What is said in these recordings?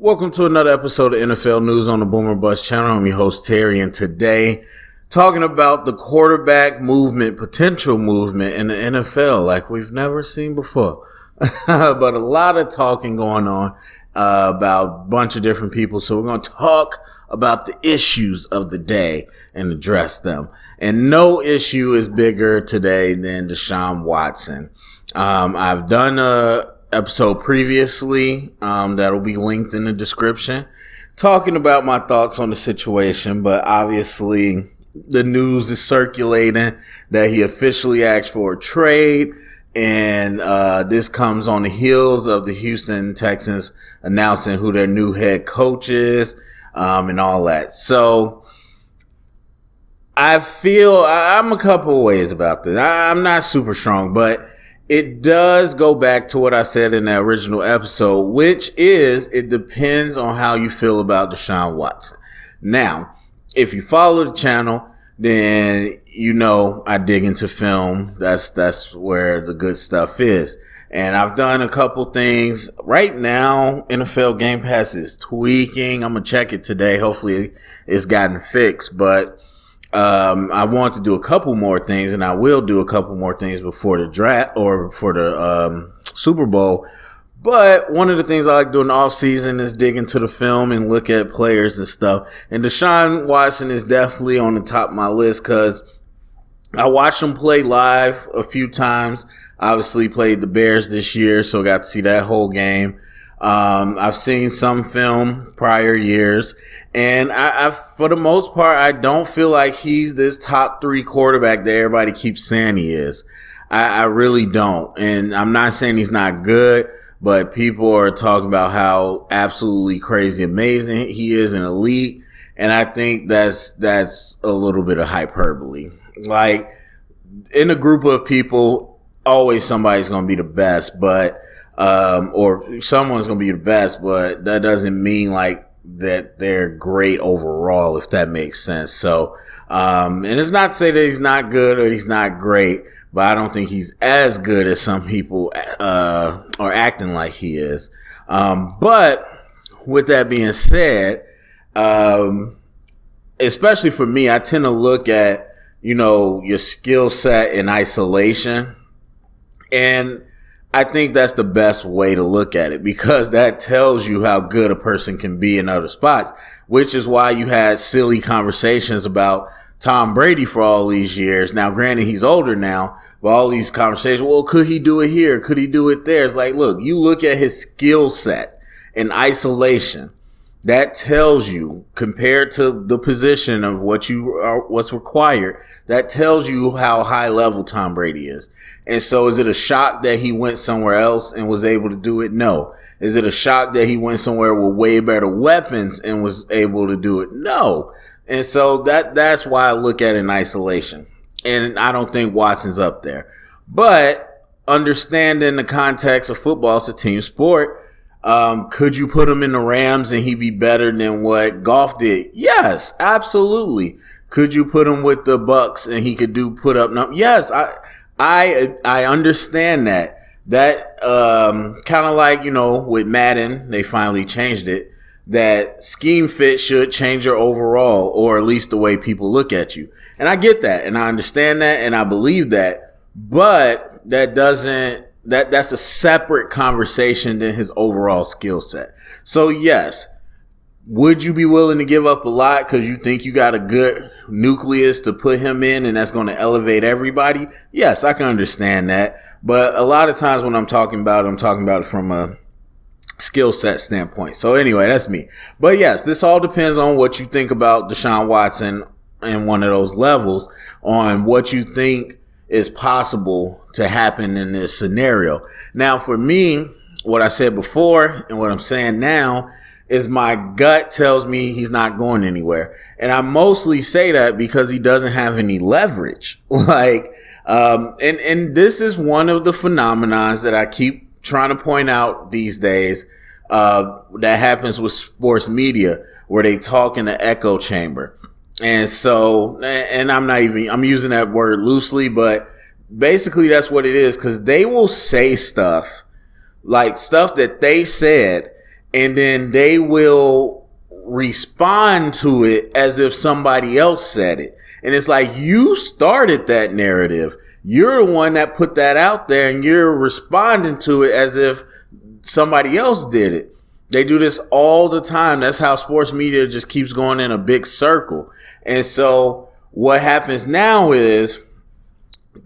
Welcome to another episode of NFL News on the Boomer Bust channel. I'm your host, Terry, and today talking about the quarterback movement, potential movement in the NFL like we've never seen before. But a lot of talking going on about a bunch of different people. So we're going to talk about the issues of the day and address them. And no issue is bigger today than Deshaun Watson. I've done a episode previously that'll be linked in the description talking about my thoughts on the situation, but obviously the news is circulating that he officially asked for a trade, and this comes on the heels of the Houston Texans announcing who their new head coach is and all that. So I feel I'm a couple ways about this. I'm not super strong, but it does go back to what I said in the original episode, which is it depends on how you feel about Deshaun Watson. Now, if you follow the channel, then you know I dig into film. That's where the good stuff is. And I've done a couple things. Right now, NFL Game Pass is tweaking. I'm going to check it today. Hopefully it's gotten fixed, but I want to do a couple more things, and I will do a couple more things before the draft or before the Super Bowl. But one of the things I like doing in the off season is dig into the film and look at players and stuff. And Deshaun Watson is definitely on the top of my list because I watched him play live a few times. Obviously played the Bears this year, so got to see that whole game. I've seen some film prior years, and I for the most part, I don't feel like he's this top 3 quarterback that everybody keeps saying he is. I really don't. And I'm not saying he's not good, but people are talking about how absolutely crazy amazing he is in elite. And I think that's a little bit of hyperbole. Like, in a group of people, always somebody's going to be the best, but or someone's going to be the best, but that doesn't mean like that they're great overall, if that makes sense. So, and it's not to say that he's not good or he's not great, but I don't think he's as good as some people, are acting like he is. But with that being said, especially for me, I tend to look at, your skill set in isolation, and I think that's the best way to look at it because that tells you how good a person can be in other spots, which is why you had silly conversations about Tom Brady for all these years. Now, granted, he's older now, but all these conversations, well, could he do it here? Could he do it there? It's like, look, you look at his skill set in isolation. That tells you, compared to the position of what's required, that tells you how high level Tom Brady is. And so is it a shock that he went somewhere else and was able to do it? No. Is it a shock that he went somewhere with way better weapons and was able to do it? No. And so that's why I look at it in isolation. And I don't think Watson's up there. But understanding the context of football, it's a team sport. Could you put him in the Rams and he'd be better than what Goff did? Yes, absolutely. Could you put him with the Bucks and he could put up numbers? Yes, I understand that. That, kind of like, with Madden, they finally changed it, that scheme fit should change your overall, or at least the way people look at you. And I get that, and I understand that, and I believe that, but that's a separate conversation than his overall skill set. So yes, would you be willing to give up a lot because you think you got a good nucleus to put him in and that's going to elevate everybody? Yes, I can understand that. But a lot of times when I'm talking about it from a skill set standpoint. So anyway, that's me. But yes, this all depends on what you think about Deshaun Watson in one of those levels, on what you think is possible to happen in this scenario. Now, for me, what I said before and what I'm saying now is my gut tells me he's not going anywhere. And I mostly say that because he doesn't have any leverage. And this is one of the phenomenons that I keep trying to point out these days, that happens with sports media where they talk in the echo chamber. And so, and I'm using that word loosely, but basically that's what it is, because they will say stuff like stuff that they said and then they will respond to it as if somebody else said it. And it's like, you started that narrative. You're the one that put that out there, and you're responding to it as if somebody else did it. They do this all the time. That's how sports media just keeps going in a big circle. And so what happens now is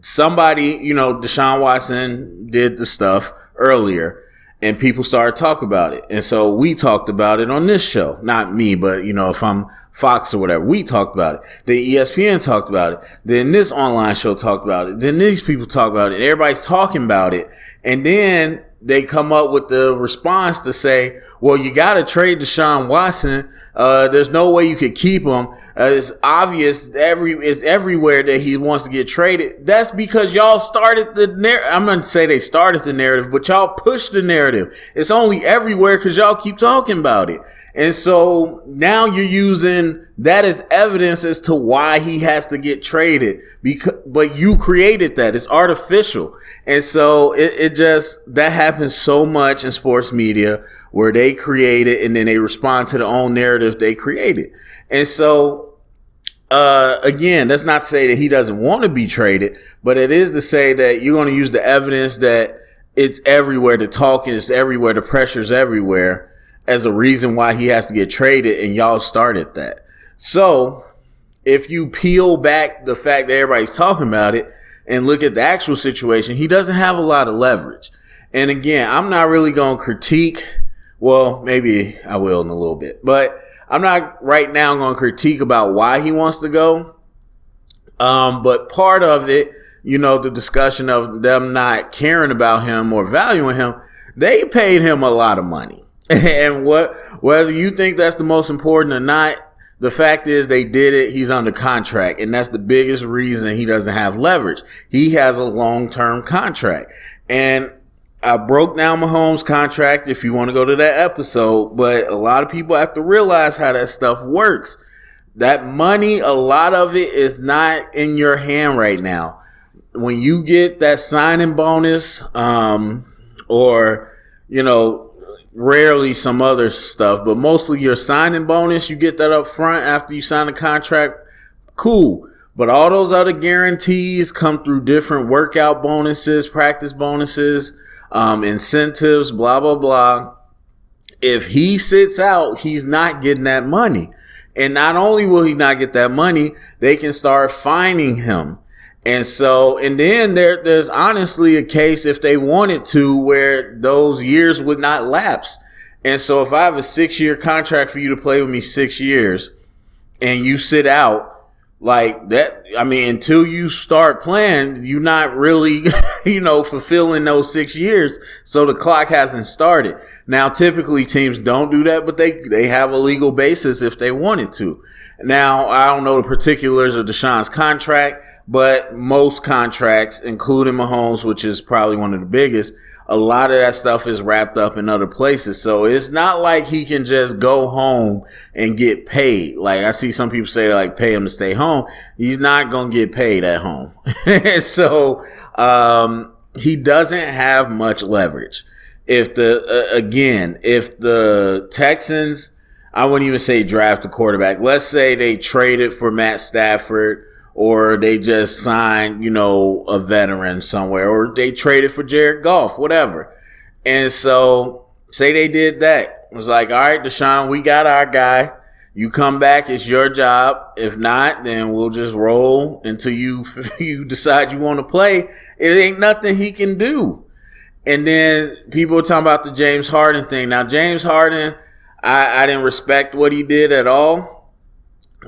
somebody, Deshaun Watson did the stuff earlier, and people started talking about it. And so we talked about it on this show. Not me, but, if I'm Fox or whatever, we talked about it. Then ESPN talked about it. Then this online show talked about it. Then these people talk about it. Everybody's talking about it. And then they come up with the response to say, well, you got to trade Deshaun Watson. There's no way you could keep him. It's obvious it's everywhere that he wants to get traded. That's because y'all started the narrative. I'm going to say they started the narrative, but y'all pushed the narrative. It's only everywhere because y'all keep talking about it. And so now you're using that as evidence as to why he has to get traded. But you created that. It's artificial. And so that happens so much in sports media, where they create it and then they respond to their own narrative they created. And so, again, that's not to say that he doesn't want to be traded, but it is to say that you're going to use the evidence that it's everywhere. The talk is everywhere. The pressure's everywhere as a reason why he has to get traded, and y'all started that. So if you peel back the fact that everybody's talking about it and look at the actual situation, he doesn't have a lot of leverage. And again, I'm not really going to critique. Well, maybe I will in a little bit, but I'm not right now going to critique about why he wants to go. But part of it, the discussion of them not caring about him or valuing him, they paid him a lot of money. And whether you think that's the most important or not, the fact is they did it. He's under contract, and that's the biggest reason he doesn't have leverage. He has a long-term contract. And I broke down Mahomes' contract if you want to go to that episode, but a lot of people have to realize how that stuff works. That money, a lot of it is not in your hand right now. When you get that signing bonus, or, rarely some other stuff, but mostly your signing bonus, you get that up front after you sign a contract. Cool. But all those other guarantees come through different workout bonuses, practice bonuses, incentives, blah, blah, blah. If he sits out, he's not getting that money. And not only will he not get that money, they can start fining him. And then there's honestly a case, if they wanted to, where those years would not lapse. And so if I have a 6-year contract for you to play with me 6 years and you sit out like that, until you start playing, you're not really, fulfilling those 6 years. So the clock hasn't started. Now, typically teams don't do that, but they have a legal basis if they wanted to. Now, I don't know the particulars of Deshaun's contract, but most contracts, including Mahomes, which is probably one of the biggest, a lot of that stuff is wrapped up in other places. So it's not like he can just go home and get paid. Like I see some people say pay him to stay home. He's not going to get paid at home. So, he doesn't have much leverage. If the Texans, I wouldn't even say draft a quarterback. Let's say they traded for Matt Stafford, or they just signed, a veteran somewhere, or they traded for Jared Goff, whatever. And so say they did that. It was like, all right, Deshaun, we got our guy. You come back, it's your job. If not, then we'll just roll until you decide you want to play. It ain't nothing he can do. And then people are talking about the James Harden thing. Now, James Harden, I didn't respect what he did at all.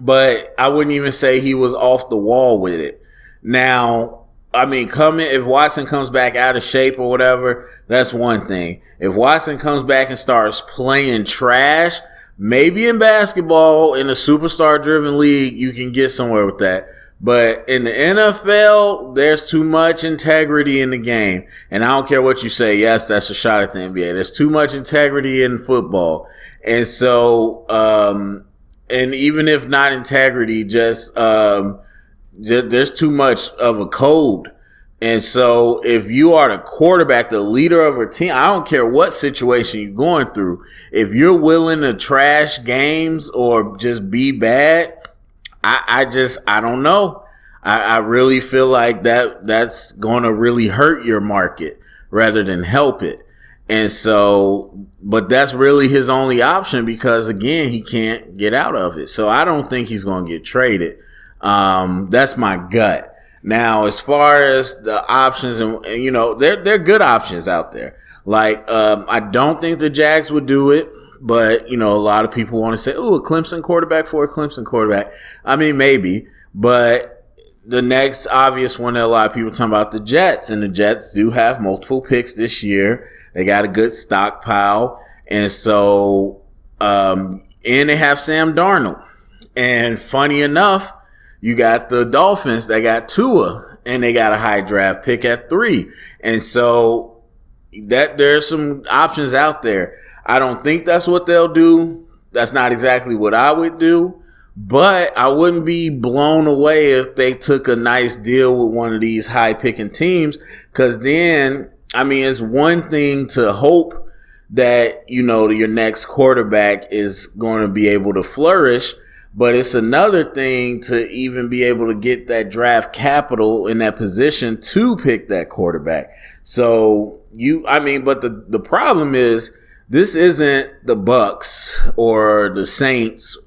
But I wouldn't even say he was off the wall with it. Now, if Watson comes back out of shape or whatever, that's one thing. If Watson comes back and starts playing trash, maybe in basketball, in a superstar-driven league, you can get somewhere with that. But in the NFL, there's too much integrity in the game. And I don't care what you say. Yes, that's a shot at the NBA. There's too much integrity in football. And so, and even if not integrity, just there's too much of a code And so if you are the quarterback, the leader of a team, I don't care what situation you're going through. If you're willing to trash games or just be bad, I don't know. I really feel like that's going to really hurt your market rather than help it. And so, but that's really his only option because again, he can't get out of it. So I don't think he's going to get traded. That's my gut. Now, as far as the options and you know, they're good options out there. Like, I don't think the Jags would do it, but you know, a lot of people want to say, "Oh, a Clemson quarterback for a Clemson quarterback." I mean, maybe, but the next obvious one that a lot of people are talking about the Jets, and the Jets do have multiple picks this year. They got a good stockpile, and so, and they have Sam Darnold. And funny enough, you got the Dolphins that got Tua, and they got a high draft pick at 3. And so that there's some options out there. I don't think that's what they'll do. That's not exactly what I would do, but I wouldn't be blown away if they took a nice deal with one of these high picking teams. Cause then, I mean, it's one thing to hope that, you know, your next quarterback is going to be able to flourish. But it's another thing to even be able to get that draft capital in that position to pick that quarterback. So but the problem is this isn't the Bucks or the Saints,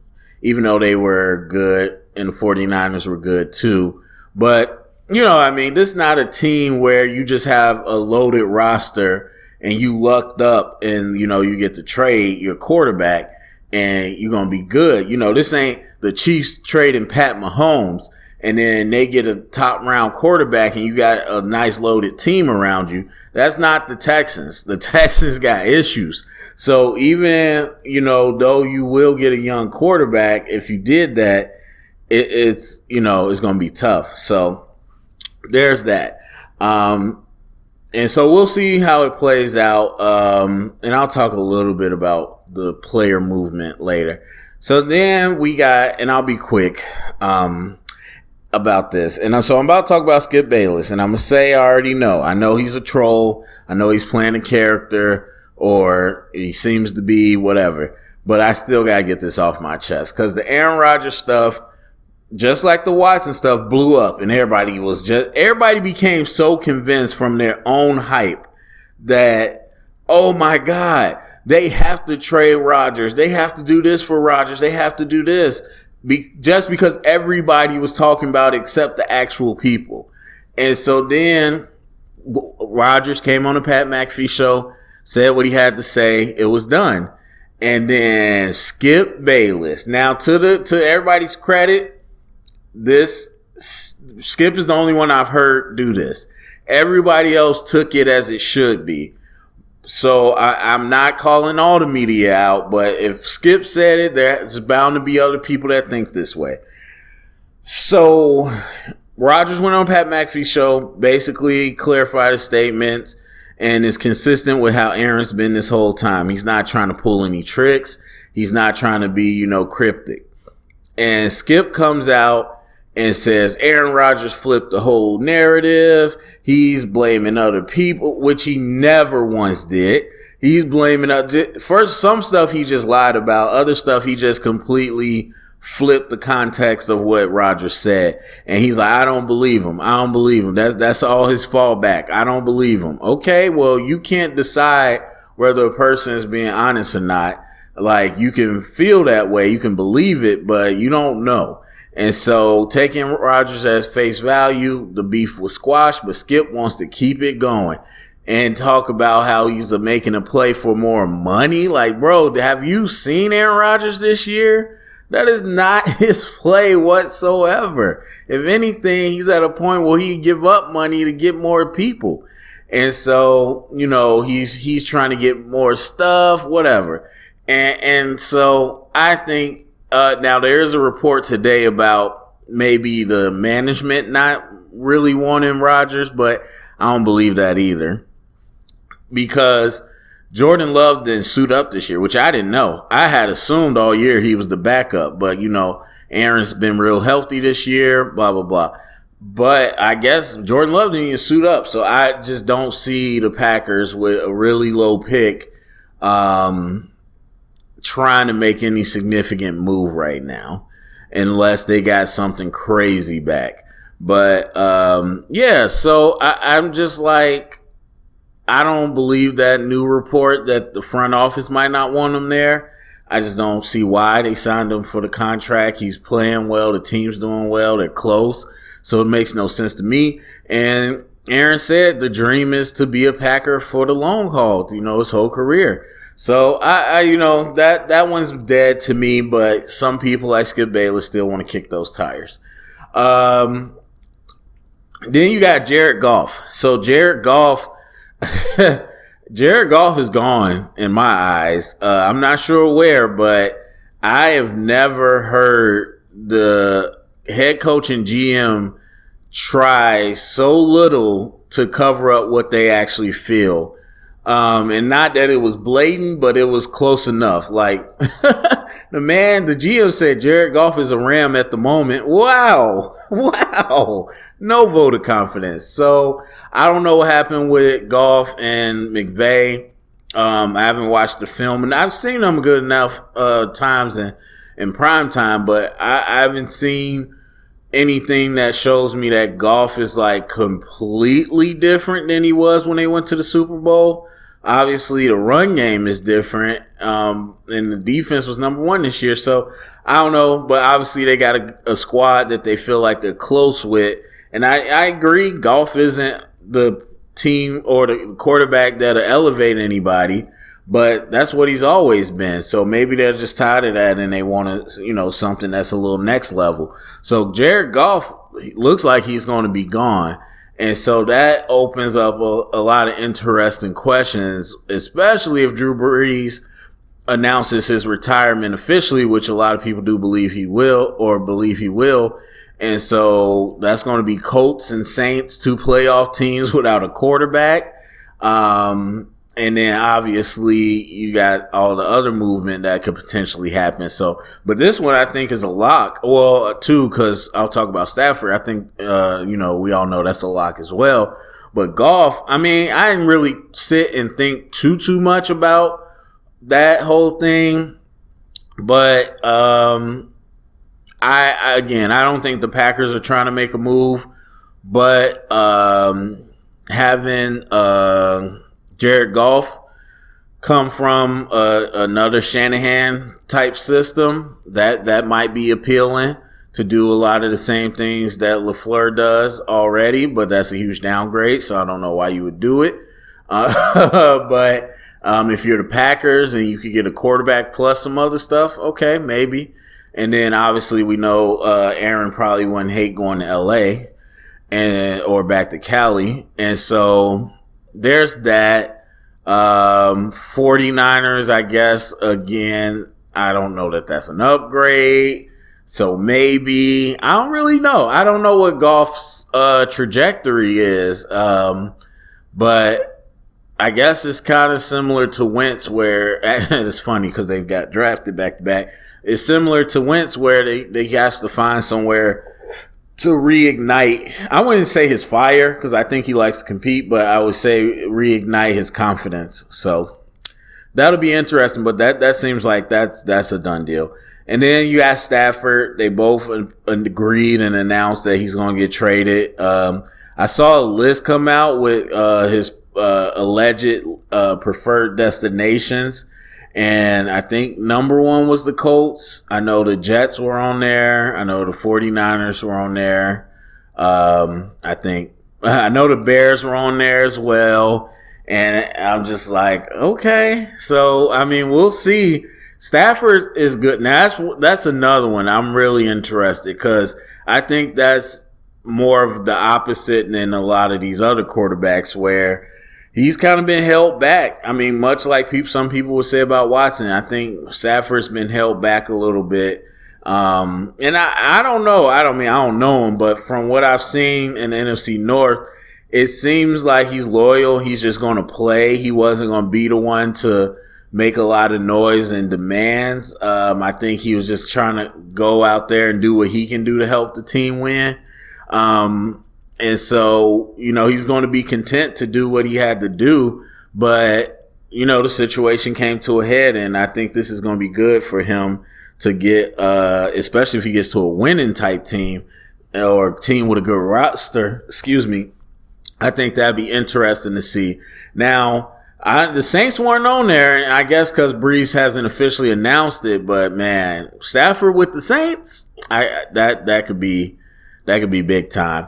even though they were good and the 49ers were good too. But, you know, I mean, this is not a team where you just have a loaded roster and you lucked up and, you know, you get to trade your quarterback and you're going to be good. You know, this ain't the Chiefs trading Pat Mahomes and then they get a top round quarterback and you got a nice loaded team around you. That's not the Texans. The Texans got issues. So even, you know, though you will get a young quarterback, if you did that, it's, you know, it's going to be tough. So there's that. And so we'll see how it plays out. And I'll talk a little bit about the player movement later. So then we got, and I'll be quick, about this. And so I'm about to talk about Skip Bayless, and I'm going to say I already know. I know he's a troll. I know he's playing a character, or he seems to be whatever. But I still got to get this off my chest because the Aaron Rodgers stuff, just like the Watson stuff, blew up, and everybody became so convinced from their own hype that, oh my God, they have to trade Rodgers. They have to do this for Rodgers. They have to do this. Just because everybody was talking about it except the actual people. And so then Rodgers came on the Pat McAfee show, said what he had to say. It was done. And then Skip Bayless. Now to everybody's credit, this Skip is the only one I've heard do this. Everybody else took it as it should be. So I'm not calling all the media out, but if Skip said it, there's bound to be other people that think this way. So Rodgers went on Pat McAfee's show, basically clarified his statements, and is consistent with how Aaron's been this whole time. He's not trying to pull any tricks. He's not trying to be, you know, cryptic. And Skip comes out and says Aaron Rodgers flipped the whole narrative. He's blaming other people, which he never once did. He's blaming first some stuff he just lied about. Other stuff he just completely flipped the context of what Rodgers said. And he's like, I don't believe him. I don't believe him. That's all his fallback. I don't believe him. Okay, well, you can't decide whether a person is being honest or not. Like, you can feel that way. You can believe it, but you don't know. And so taking Rodgers as face value, the beef was squashed, but Skip wants to keep it going and talk about how he's making a play for more money. Like, bro, have you seen Aaron Rodgers this year? That is not his play whatsoever. If anything, he's at a point where he give up money to get more people. And so, you know, he's trying to get more stuff, whatever. And so I think, now there is a report today about maybe the management not really wanting Rodgers, but I don't believe that either. Because Jordan Love didn't suit up this year, which I didn't know. I had assumed all year he was the backup, but you know, Aaron's been real healthy this year, blah, blah, blah. But I guess Jordan Love didn't even suit up. So I just don't see the Packers with a really low pick trying to make any significant move right now unless they got something crazy back. But yeah, so I'm just like, I don't believe that new report that the front office might not want him there. I just don't see why they signed him for the contract. He's playing well. The team's doing well. They're close. So it makes no sense to me. And Aaron said the dream is to be a Packer for the long haul, his whole career. So I that one's dead to me, but some people like Skip Bayless still want to kick those tires. Then you got Jared Goff. So Jared Goff is gone in my eyes. I'm not sure where, but I have never heard the head coach and GM try so little to cover up what they actually feel. And not that it was blatant, but it was close enough. Like the GM said Jared Goff is a Ram at the moment. Wow. No vote of confidence. So I don't know what happened with Goff and McVay. I haven't watched the film, and I've seen them good enough times in prime time, but I haven't seen anything that shows me that Goff is like completely different than he was when they went to the Super Bowl. Obviously, the run game is different, and the defense was number one this year. So I don't know, but obviously they got a squad that they feel like they're close with. And I agree, Goff isn't the team or the quarterback that'll elevate anybody, but that's what he's always been. So maybe they're just tired of that and they want to, something that's a little next level. So Jared Goff looks like he's going to be gone. And so that opens up a lot of interesting questions, especially if Drew Brees announces his retirement officially, which a lot of people do believe he will. And so that's going to be Colts and Saints, two playoff teams without a quarterback. And then obviously you got all the other movement that could potentially happen. So, but this one I think is a lock. Well, too, because I'll talk about Stafford. I think, we all know that's a lock as well. But Goff, I didn't really sit and think too much about that whole thing. But, I don't think the Packers are trying to make a move, but, having, Jared Goff come from another Shanahan type system that might be appealing to do a lot of the same things that LaFleur does already, but that's a huge downgrade. So I don't know why you would do it. But if you're the Packers and you could get a quarterback plus some other stuff, okay, maybe. And then obviously we know Aaron probably wouldn't hate going to LA or back to Cali. And so there's that. 49ers, I guess, again, I don't know that that's an upgrade. So maybe, I don't really know. I don't know what Goff's trajectory is. But I guess it's kind of similar to Wentz where, it's funny because they've got drafted back to back. It's similar to Wentz where they has to find somewhere to reignite. I wouldn't say his fire because I think he likes to compete, but I would say reignite his confidence. So that'll be interesting, but that seems like that's a done deal. And then you ask Stafford, they both agreed and announced that he's going to get traded. I saw a list come out with his alleged preferred destinations. And I think number one was the Colts. I know the Jets were on there. I know the 49ers were on there. I know the Bears were on there as well. And I'm just like, okay. So, we'll see. Stafford is good. Now, that's another one I'm really interested because I think that's more of the opposite than a lot of these other quarterbacks where he's kind of been held back. Much like some people would say about Watson. I think Stafford's been held back a little bit. And I don't know. I don't know him, but from what I've seen in the NFC North, it seems like he's loyal. He's just going to play. He wasn't going to be the one to make a lot of noise and demands. I think he was just trying to go out there and do what he can do to help the team win. And so, he's going to be content to do what he had to do. But, the situation came to a head, and I think this is going to be good for him to get, especially if he gets to a winning type team or a team with a good roster. I think that'd be interesting to see. Now, the Saints weren't on there, and I guess because Breeze hasn't officially announced it. But man, Stafford with the Saints, that could be big time.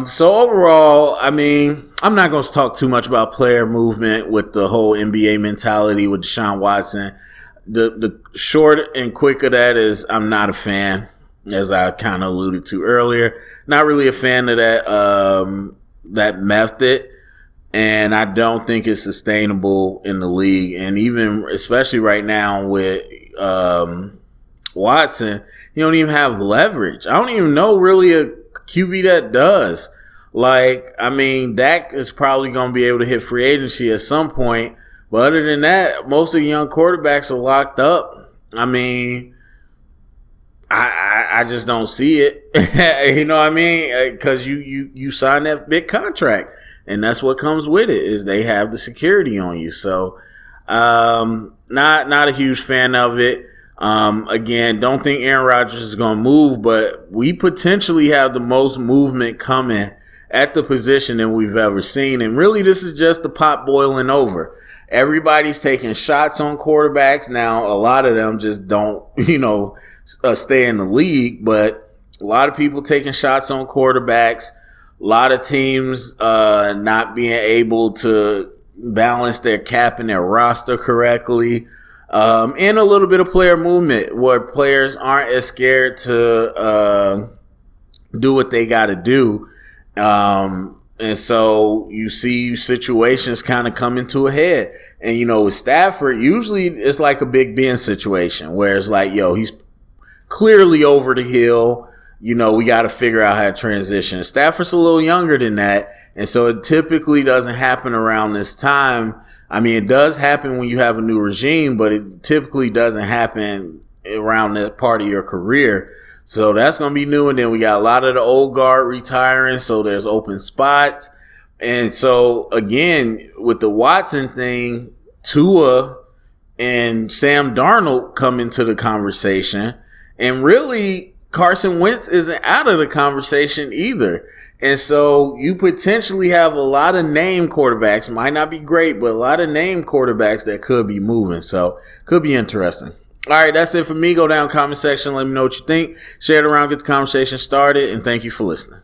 So overall, I mean, I'm not going to talk too much about player movement with the whole NBA mentality with Deshaun Watson. The short and quick of that is I'm not a fan, as I kind of alluded to earlier. Not really a fan of that method. And I don't think it's sustainable in the league. And even, especially right now with Watson, you don't even have leverage. I don't even know really a QB that does. Like, I mean, Dak is probably going to be able to hit free agency at some point. But other than that, most of the young quarterbacks are locked up. I mean, I just don't see it. You know what I mean? Because you sign that big contract. And that's what comes with it, is they have the security on you. So, not a huge fan of it. Again, don't think Aaron Rodgers is going to move, but we potentially have the most movement coming at the position than we've ever seen. And really, this is just the pot boiling over. Everybody's taking shots on quarterbacks. Now, a lot of them just don't, stay in the league, but a lot of people taking shots on quarterbacks. A lot of teams not being able to balance their cap and their roster correctly. And a little bit of player movement where players aren't as scared to do what they got to do. And so you see situations kind of coming to a head. And, with Stafford, usually it's like a Big Ben situation where it's like, he's clearly over the hill. We got to figure out how to transition. Stafford's a little younger than that. And so it typically doesn't happen around this time. I mean, it does happen when you have a new regime, but it typically doesn't happen around that part of your career. So that's going to be new. And then we got a lot of the old guard retiring. So there's open spots. And so again, with the Watson thing, Tua and Sam Darnold come into the conversation, and really, Carson Wentz isn't out of the conversation either. And so you potentially have a lot of name quarterbacks, might not be great, but a lot of name quarterbacks that could be moving. So could be interesting. All right, that's it for me. Go down comment section. Let me know what you think. Share it around, get the conversation started, and thank you for listening.